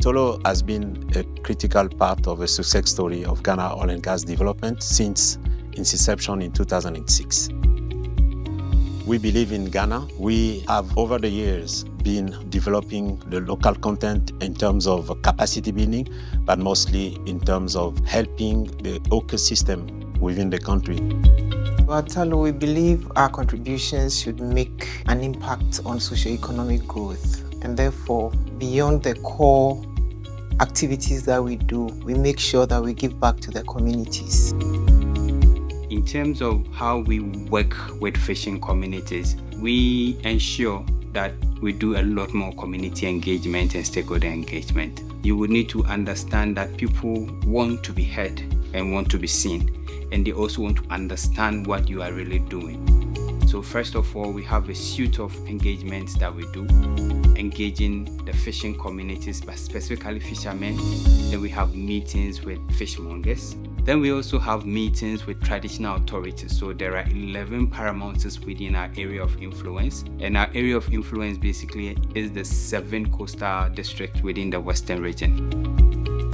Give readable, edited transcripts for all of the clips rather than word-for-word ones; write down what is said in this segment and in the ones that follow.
Tullow has been a critical part of the success story of Ghana oil and gas development since its inception in 2006. We believe in Ghana. We have, over the years, been developing the local content in terms of capacity building, but mostly in terms of helping the ecosystem within the country. At Tullow, we believe our contributions should make an impact on socio-economic growth, and therefore, beyond the core activities that we do, we make sure that we give back to the communities. In terms of how we work with fishing communities, we ensure that we do a lot more community engagement and stakeholder engagement. You would need to understand that people want to be heard and want to be seen, and they also want to understand what you are really doing. So first of all, we have a suite of engagements that we do, engaging the fishing communities, but specifically fishermen. Then we have meetings with fishmongers. Then we also have meetings with traditional authorities. So there are 11 paramounts within our area of influence. And our area of influence basically is the 7 coastal districts within the Western region.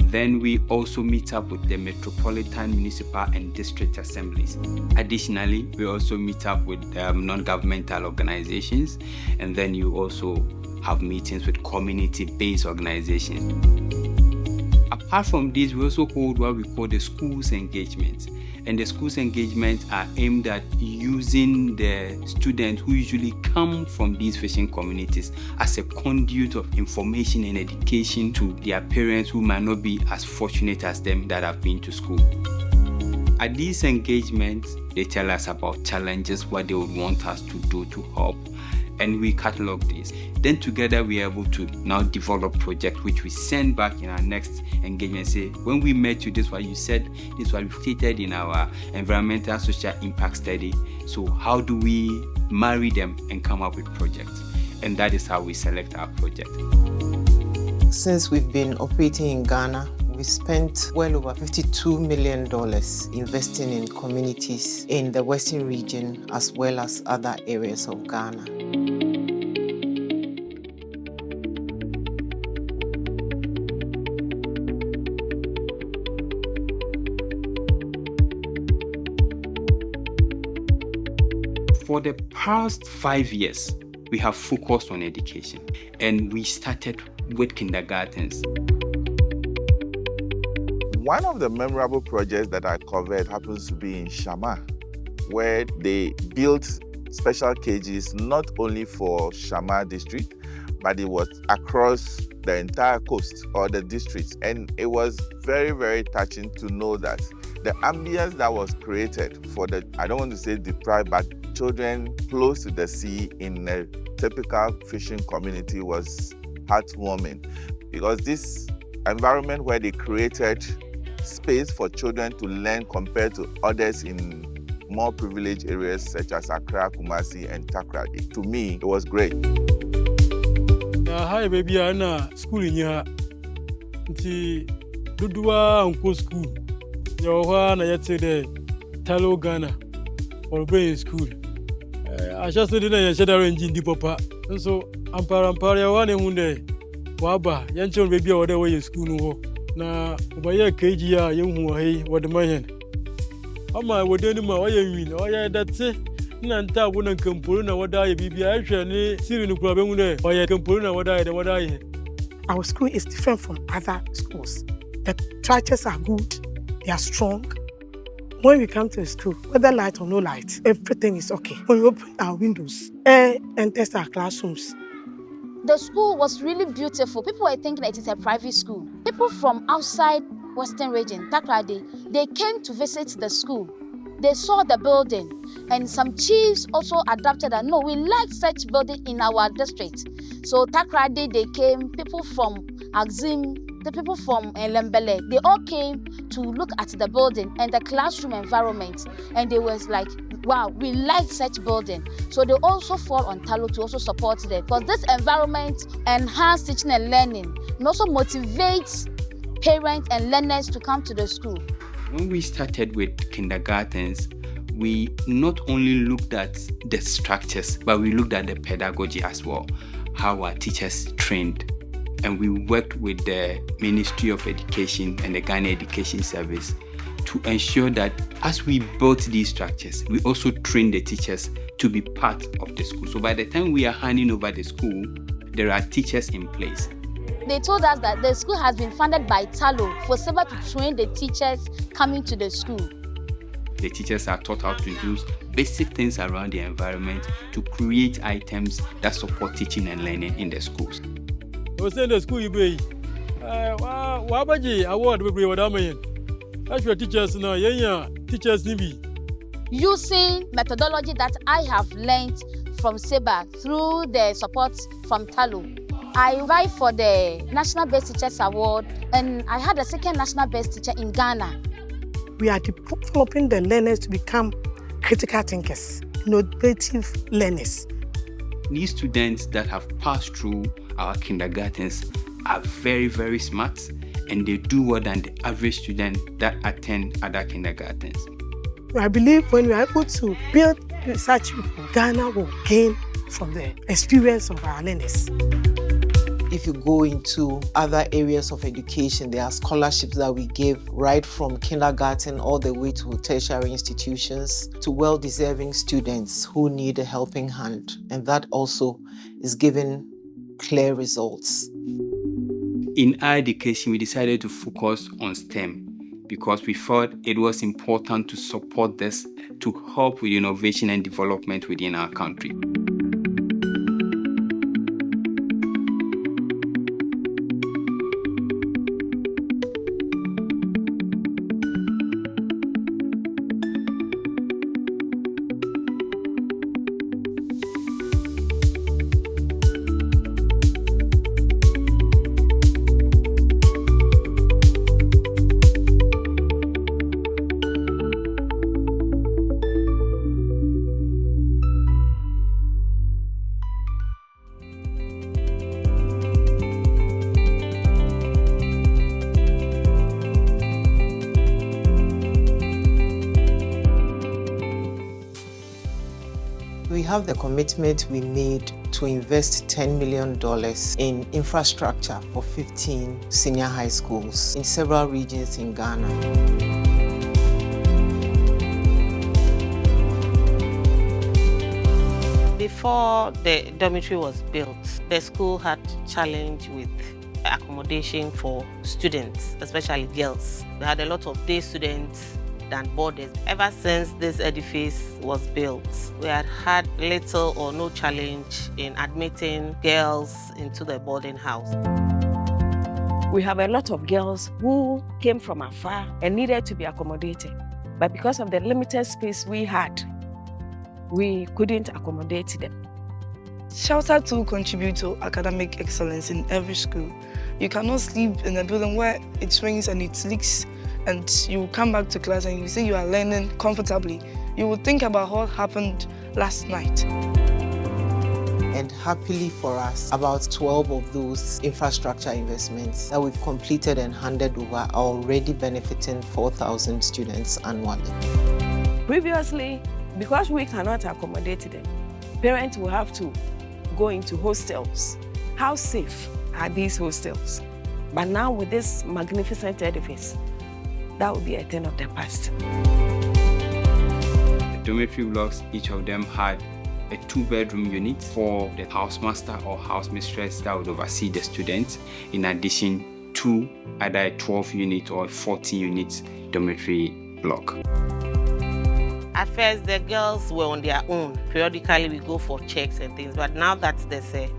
Then we also meet up with the metropolitan, municipal and district assemblies. Additionally, we also meet up with non-governmental organizations. And then you also have meetings with community-based organizations. Apart from this, we also hold what we call the schools engagements. And the schools engagements are aimed at using the students who usually come from these fishing communities as a conduit of information and education to their parents who might not be as fortunate as them that have been to school. At these engagements, they tell us about challenges, what they would want us to do to help, and we catalog this. Then together we are able to now develop projects which we send back in our next engagement. Say, when we met you, this is what you said, this is what we stated in our environmental social impact study. So how do we marry them and come up with projects? And that is how we select our project. Since we've been operating in Ghana, we spent well over $52 million investing in communities in the Western region as well as other areas of Ghana. For the past 5 years, we have focused on education, and we started with kindergartens. One of the memorable projects that I covered happens to be in Shama, where they built special cages not only for Shama district, but it was across the entire coast or the districts. And it was very, very touching to know that the ambience that was created for the, I don't want to say deprived, but children close to the sea in a typical fishing community was heartwarming, because this environment where they created space for children to learn compared to others in more privileged areas such as Accra, Kumasi, and Takra. To me, it was great. Hi, baby, Anna. School in here. Dudua uncle school. Your na yet today. Tullow Ghana or Brain School. I just didn't know shadow engine the papa. And so Ampara one and day. Waba, Yanchon baby or the way school no. Na ubaya keji ya yungu hei wadamanyan. Ama wadeni ma waya win. Oya that's it. Nanta wuna kampuru na wadai bibi aisha ni siri nukula bengune. Oya kampuru na wadai. Our school is different from other schools. The structures are good. They are strong. When we come to the school, whether light or no light, everything is okay. When we open our windows, air enters our classrooms. The school was really beautiful. People were thinking that it is a private school. People from outside Western region, Takrady, they came to visit the school. They saw the building, and some chiefs also adapted that, no, we like such building in our district. So Takrady, they came, people from Axim, the people from Lembele, they all came to look at the building and the classroom environment, and they was like, wow, we like such building. So they also fall on Tullow to also support them, because this environment enhances teaching and learning and also motivates parents and learners to come to the school. When we started with kindergartens, we not only looked at the structures, but we looked at the pedagogy as well, how our teachers trained. and we worked with the Ministry of Education and the Ghana Education Service to ensure that as we built these structures, we also trained the teachers to be part of the school. So by the time we are handing over the school, there are teachers in place. They told us that the school has been funded by Tullow for SEBA to train the teachers coming to the school. The teachers are taught how to use basic things around the environment to create items that support teaching and learning in the schools. Was in the school you be? Wabaji award we bring wadamen. As your teachers now, yeah, teachers nibi. Using methodology that I have learned from SEBA through the support from Tullow, I applied for the National Best Teachers Award, and I had a second National Best Teacher in Ghana. We are developing the learners to become critical thinkers, innovative learners. These students that have passed through our kindergartens are very, very smart, and they do more than the average student that attend other kindergartens. I believe when we are able to build such people, Ghana will gain from the experience of our learners. If you go into other areas of education, there are scholarships that we give right from kindergarten all the way to tertiary institutions to well-deserving students who need a helping hand. And that also is giving clear results. In our education, we decided to focus on STEM because we thought it was important to support this to help with innovation and development within our country. We have the commitment we made to invest $10 million in infrastructure for 15 senior high schools in several regions in Ghana. Before the dormitory was built, the school had challenge with accommodation for students, especially girls. We had a lot of day students than boarders. Ever since this edifice was built, we had had little or no challenge in admitting girls into the boarding house. We have a lot of girls who came from afar and needed to be accommodated. But because of the limited space we had, we couldn't accommodate them. Shelter too contribute to academic excellence in every school. You cannot sleep in a building where it rains and it leaks, and you come back to class and you say you are learning comfortably. You will think about what happened last night. And happily for us, about 12 of those infrastructure investments that we've completed and handed over are already benefiting 4,000 students annually. Previously, because we cannot accommodate them, parents will have to go into hostels. How safe are these hostels? But now with this magnificent edifice, that would be a thing of the past. The dormitory blocks, each of them had a 2-bedroom unit for the housemaster or housemistress that would oversee the students, in addition to either a 12-unit or a 14-unit dormitory block. At first, the girls were on their own. Periodically, we go for checks and things, but now that there's a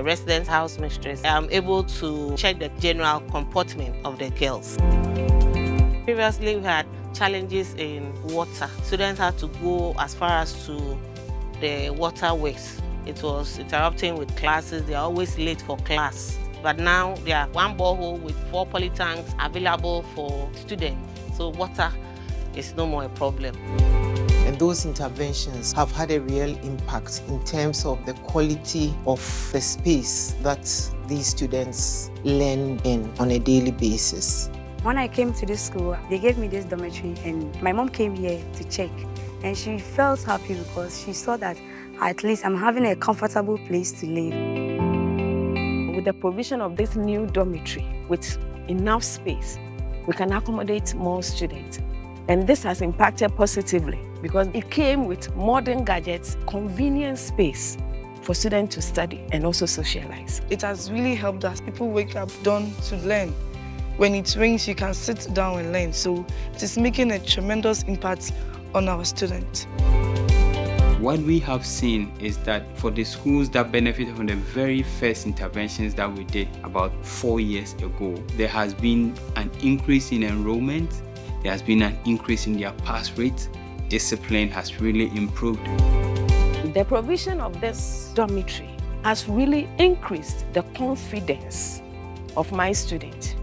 resident house mistress, I'm able to check the general comportment of the girls. Previously, we had challenges in water. Students had to go as far as to the waterworks. It was interrupting with classes. They are always late for class. But now there are 1 borehole with 4 poly tanks available for students. So water is no more a problem. And those interventions have had a real impact in terms of the quality of the space that these students learn in on a daily basis. When I came to this school, they gave me this dormitory and my mom came here to check. And she felt happy because she saw that at least I'm having a comfortable place to live. with the provision of this new dormitory with enough space, we can accommodate more students. And this has impacted positively because it came with modern gadgets, convenient space for students to study and also socialize. It has really helped us. People wake up done to learn. When it rains, you can sit down and learn. So it is making a tremendous impact on our students. What we have seen is that for the schools that benefited from the very first interventions that we did about 4 years ago, there has been an increase in enrollment, there has been an increase in their pass rate, discipline has really improved. The provision of this dormitory has really increased the confidence of my students.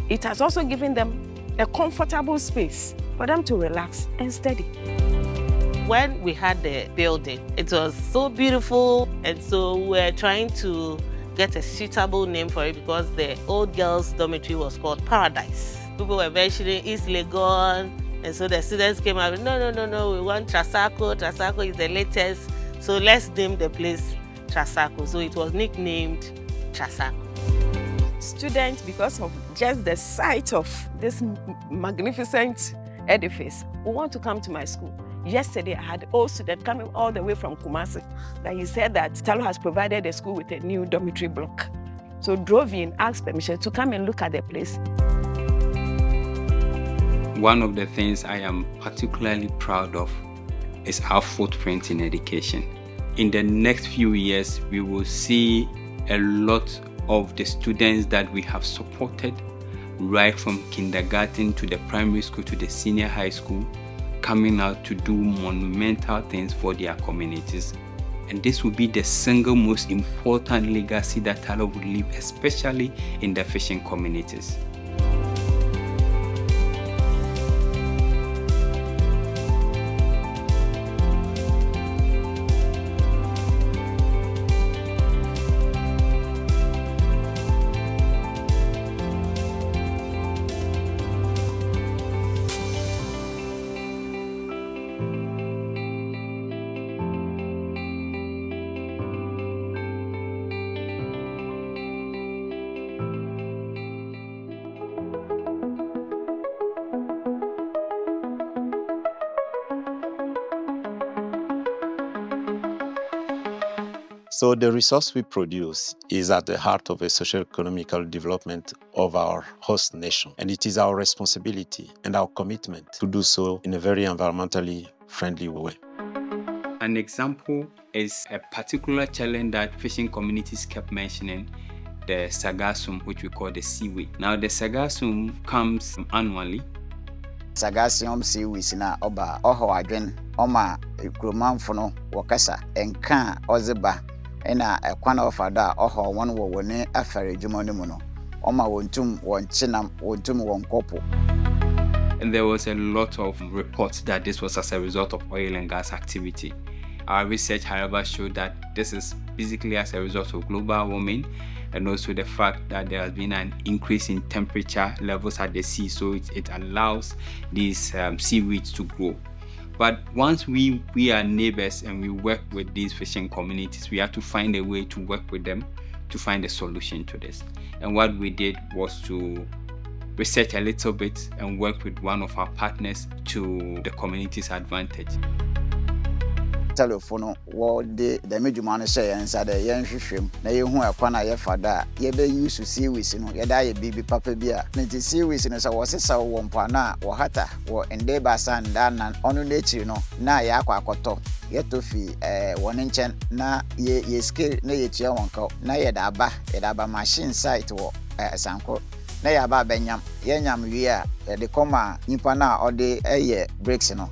It has also given them a comfortable space for them to relax and study. When we had the building, it was so beautiful, and so we're trying to get a suitable name for it because the old girls' dormitory was called Paradise. People were mentioning East Legon, and so the students came out, no, we want Trasaco. Trasaco is the latest, so let's name the place Trasaco. So it was nicknamed Trasaco. Students, because of just the sight of this magnificent edifice, who want to come to my school. Yesterday, I had old student coming all the way from Kumasi. That he said that Tullow has provided the school with a new dormitory block. So drove in, asked permission to come and look at the place. One of the things I am particularly proud of is our footprint in education. In the next few years, we will see a lot of the students that we have supported, right from kindergarten to the primary school to the senior high school, coming out to do monumental things for their communities. And this will be the single most important legacy that Tullow will leave, especially in the fishing communities. So the resource we produce is at the heart of a socio-economical development of our host nation. And it is our responsibility and our commitment to do so in a very environmentally friendly way. An example is a particular challenge that fishing communities kept mentioning, the sargassum, which we call the seaweed. Now the sargassum comes annually. Sargassum seaweed na oba oho adwen oma ekromanfo no wokasa enka ozeba ena ekwana ofada oho won wo woni afare dwuma no mu no oma wontum wonchinam wontum wonkopo. And there was a lot of reports that this was as a result of oil and gas activity. Our research, however, showed that this is basically as a result of global warming and also the fact that there has been an increase in temperature levels at the sea, so it allows these seaweeds to grow. But once we are neighbors and we work with these fishing communities, we have to find a way to work with them to find a solution to this. And what we did was to research a little bit and work with one of our partners to the community's advantage. Telephone what the medjuma say and said yen hwehwem na ye hu akwana ye fada ye be use seaweed no ye da ye bibi papa bia na ti seaweed no so wosesa wo mpana wo hata wo endeba sanda na onu nature no na ye akwakoto ye tofi woni nchen na ye scale na ye tua wonka na ye da aba machine site wo sanko na ye aba benyam ye nyam wi a de koma nipa na ode eye breaks no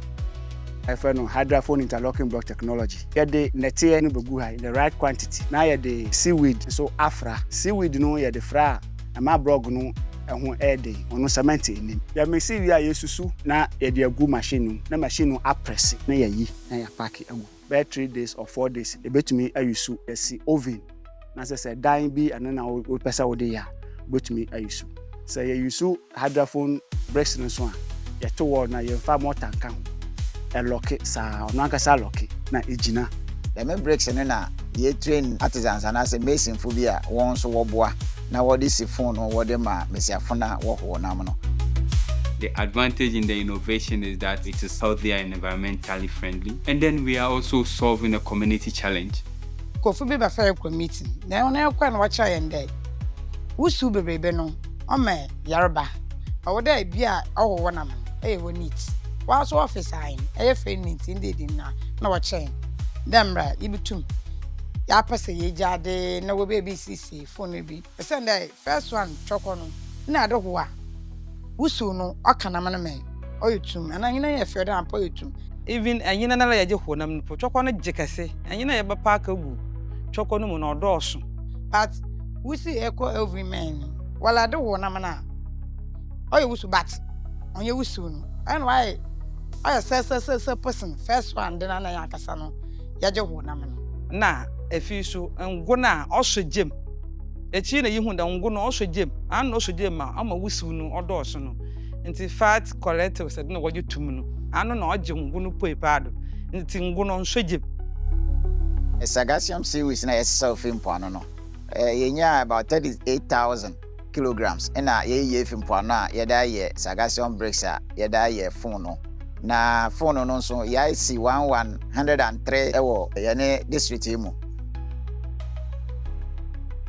hydrophone interlocking block technology. The nete no begu high the right quantity. Now the seaweed so afra seaweed no the fra ama blog no ehun ede ono cement enim. Ya me see wi ayesusu na ye de agu machine no na machine no apress na ye yi na ya pack agu. By 3 days or 4 days e betumi ayusu esi oven. Na say dan bi and na we pesa wo de ya betumi ayusu. Say ye yusu hydrophone breaks no so a ye to word na ye fa more tanka a lock sa onanka sa lock na ejina The breaks and na ye train artisans and as a mason phobia once woboa na what is phone or what them mesiafona wo namano. The advantage in the innovation is that it is healthier and environmentally friendly. And then we are also solving a community challenge. Kofu be ba fair committee. Na ona ekwa na wacha yende. Wusu bebrebe no, o me yarba. Awoda bia owo na man. Wo neat. Was office ayin. Fe neat indeed na wacha. Demra ibitum. Ya pese ye jade na wo be BCC phone bi. Send the first one choko no. Na adowa. Wusu no akana man me. Oyitum. Ana nyina ye fe da ampo yitum. Even anyina na ya je honam no choko no jekase. Anyina ye ba park agu. Choko no mu na odoso. But we see echo every man. While I do one amana. Oh, you wish bat. On you wish soon. And why? I say person. First one, then I yakasano. Yajo woman. Na, if you so and go na also Jim. A china you who don't go also Jim. And also Jim, I'm a whistle or dorsano. Until fat collector said no what you to me. I don't know Jim gonna pay pardon. Until go on Jim. A Sagasium series na yourself in Panono. Yenya about 38,000 kilograms. And ye from Pana, yada ye Sagasium bricks, yada ye phono. Na phono non so ya see 103 ewo yane district imu.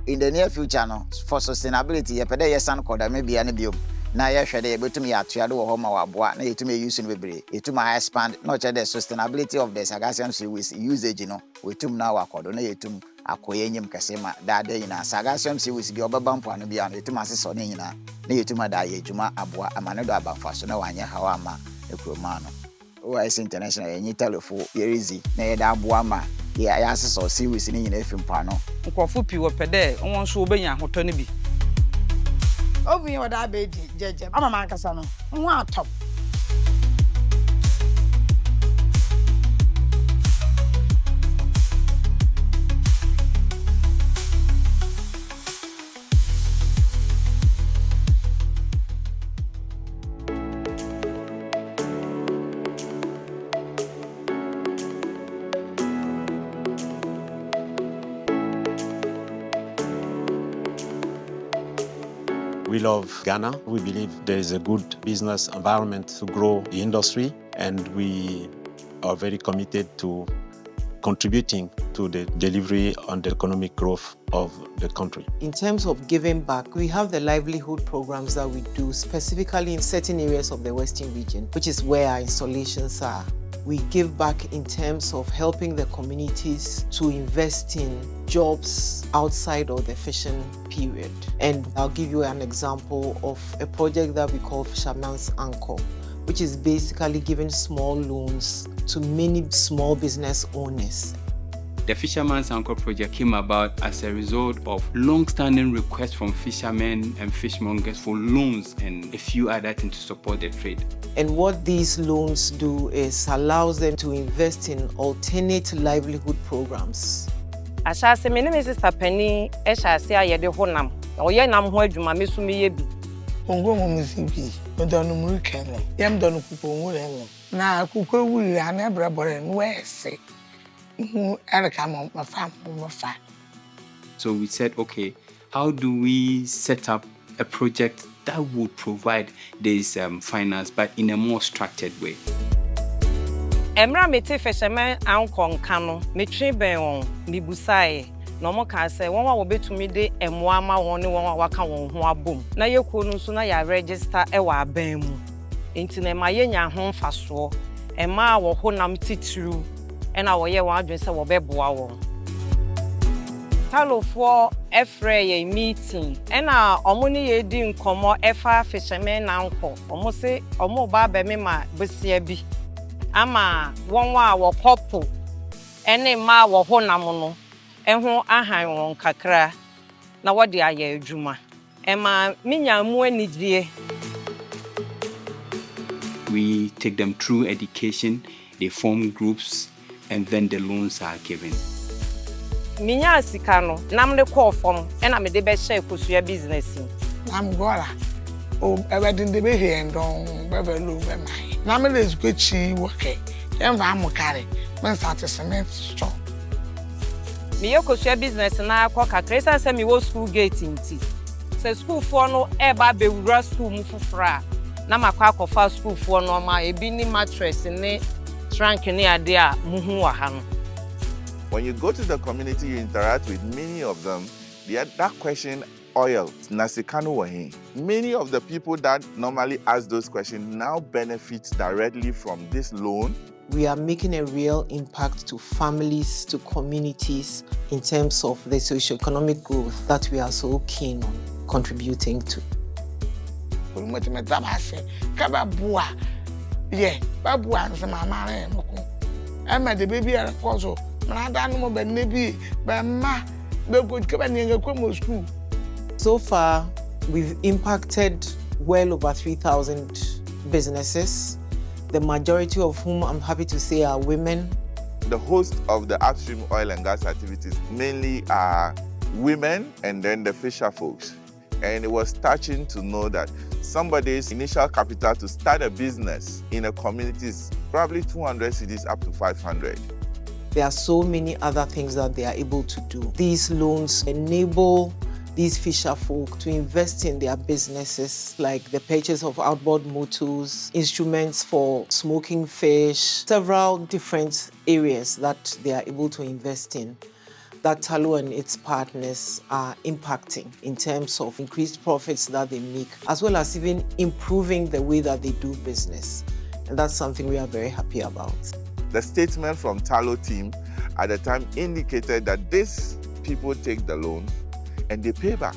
In the near future no for sustainability ye pede ye san koda maybe ane biom. Na ye hwede betumi atuado wo homa waboa na yetumi use no bebre yetumi expand no che the sustainability of the Sagasium series usage no wetum na wakodo na yetum akoye nyim kasema dada yina Sagasium series bi obeba mpo ano bia no yetum aseso ne nyina na yetum ada ye adwuma aboa amane do abafa so na wanye hawa ama ekroma no OIC international yenyi telefo yerizi na ye da aboa ma ya aseso series ne nyina efimpo ano nkofo pi wo pede won so obenya hoto ne bi. Obi wa da be jeje ama man kasa no nwa atop. We love Ghana. We believe there is a good business environment to grow the industry, and we are very committed to contributing to the delivery on the economic growth of the country. In terms of giving back, we have the livelihood programs that we do specifically in certain areas of the Western region, which is where our installations are. We give back in terms of helping the communities to invest in jobs outside of the fishing period. And I'll give you an example of a project that we call Fisherman's Anchor, which is basically giving small loans to many small business owners. The Fisherman's Anchor project came about as a result of long-standing requests from fishermen and fishmongers for loans and a few other things to support the trade. And what these loans do is allows them to invest in alternate livelihood programs. Ashase me ne me sister Penny ehase ayede honam. Oye nam ho adwuma mesu me ye bi. Ongo mo musibi, me donu mu kele. Yam donu kupo nwure na kuko wuri ana brabore no ese. So we said, okay, how do we set up a project that would provide this finance, but in a more structured way? Emra mete fisherman anko nka no metwe ben won mibusae no mo ka say won wa wo betumi de emo ama won ne won waka won ho abom na yekuo no so na ya register e wa ban mu enti na ma yenya ho mfaso ema wo honam titru e na wo ye won adwen se wo beboa won Tullow for efre meeting e na omo ne ye di nkomo efa fisherman anko omo se omo ba be me ma besia bi ama won wa wo couple ene ma wo honam no eho ahan won kakra na wo de aye adwuma ema minya mu anidie. We take them through education, they form groups, and then the loans are given. Minya sika no nam de call from ena me de be share kosua business. Nam gola o everything de be here don be be low be my. Na me le squechi work. Em va mo carry. Men start cement store. Me yekosua business na akọ kakra say me wo school gate nti. Say school for no eba bewura school mu fofora. Na makwa akọfa school for no ma ebi ni mattress ni trunk ni ade a muhu wa ha no. When you go to the community, you interact with many of them. That question, oil, nasikanu wahi. Many of the people that normally ask those questions now benefit directly from this loan. We are making a real impact to families, to communities, in terms of the socio-economic growth that we are so keen on contributing to. So far, we've impacted well over 3,000 businesses, the majority of whom I'm happy to say are women. The host of the upstream oil and gas activities mainly are women and then the fisher folks. And it was touching to know that somebody's initial capital to start a business in a community is probably 200 cedis up to 500. There are so many other things that they are able to do. These loans enable these fisher folk to invest in their businesses, like the purchase of outboard motors, instruments for smoking fish, several different areas that they are able to invest in, that Tullow and its partners are impacting in terms of increased profits that they make, as well as even improving the way that they do business. And that's something we are very happy about. The statement from Tullow team at the time indicated that these people take the loan and they pay back.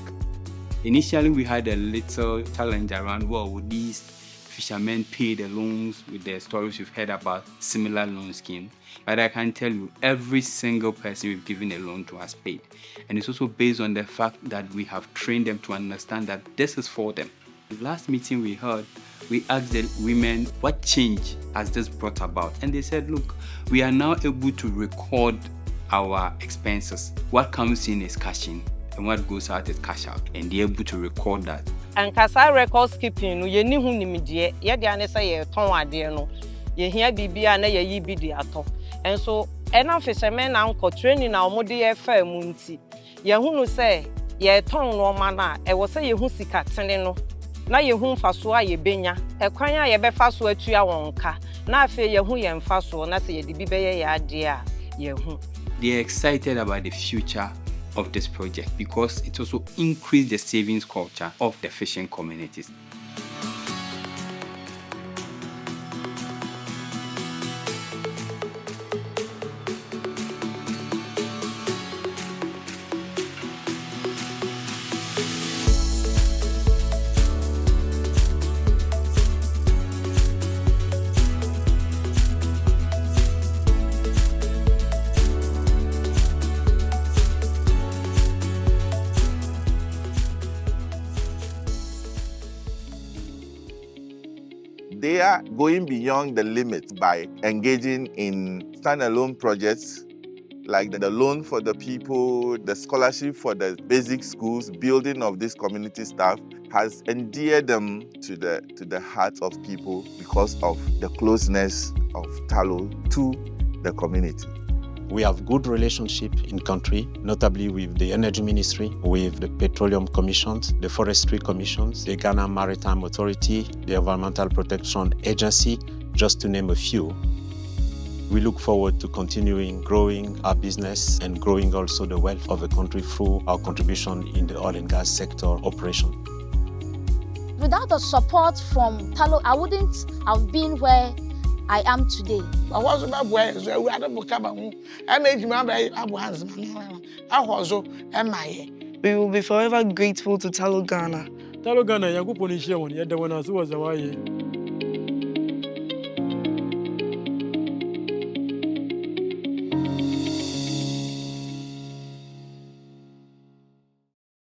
Initially, we had a little challenge around, well, would these fishermen pay the loans with the stories we've heard about similar loan schemes? But I can tell you, every single person we've given a loan to has paid. And it's also based on the fact that we have trained them to understand that this is for them. The last meeting we had, we asked the women, what change has this brought about? And they said, look, we are now able to record our expenses. What comes in is cash in, and what goes out is cash out. And they're able to record that. And kasa records keeping, you ni hu nimidie, ye de ane say ye ton ade no. Ye hia bibia na ye yi bi de ato. And so, ena fishermen na nko training na omo de ye fa mu nti. Ye hunu say ye ton no ma na, e wo say ye hu sika tene no. Na ye hu mfaso a ye benya, e kwan a ye befa so atua wonka. Na afi ye hu ye mfaso na say ye de bi be ye ade a ye hu. They are excited about the future of this project because it also increased the savings culture of the fishing communities. They are going beyond the limit by engaging in standalone projects like the loan for the people, the scholarship for the basic schools, building of this community staff has endeared them to the hearts of people because of the closeness of Tullow to the community. We have good relationship in country, notably with the Energy Ministry, with the Petroleum Commissions, the Forestry Commissions, the Ghana Maritime Authority, the Environmental Protection Agency, just to name a few. We look forward to continuing growing our business and growing also the wealth of the country through our contribution in the oil and gas sector operation. Without the support from Tullow, I wouldn't have been where I am today. We will be forever grateful to Tullow Ghana. Tullow Ghana, Yankupon is here, one, yet the one as was a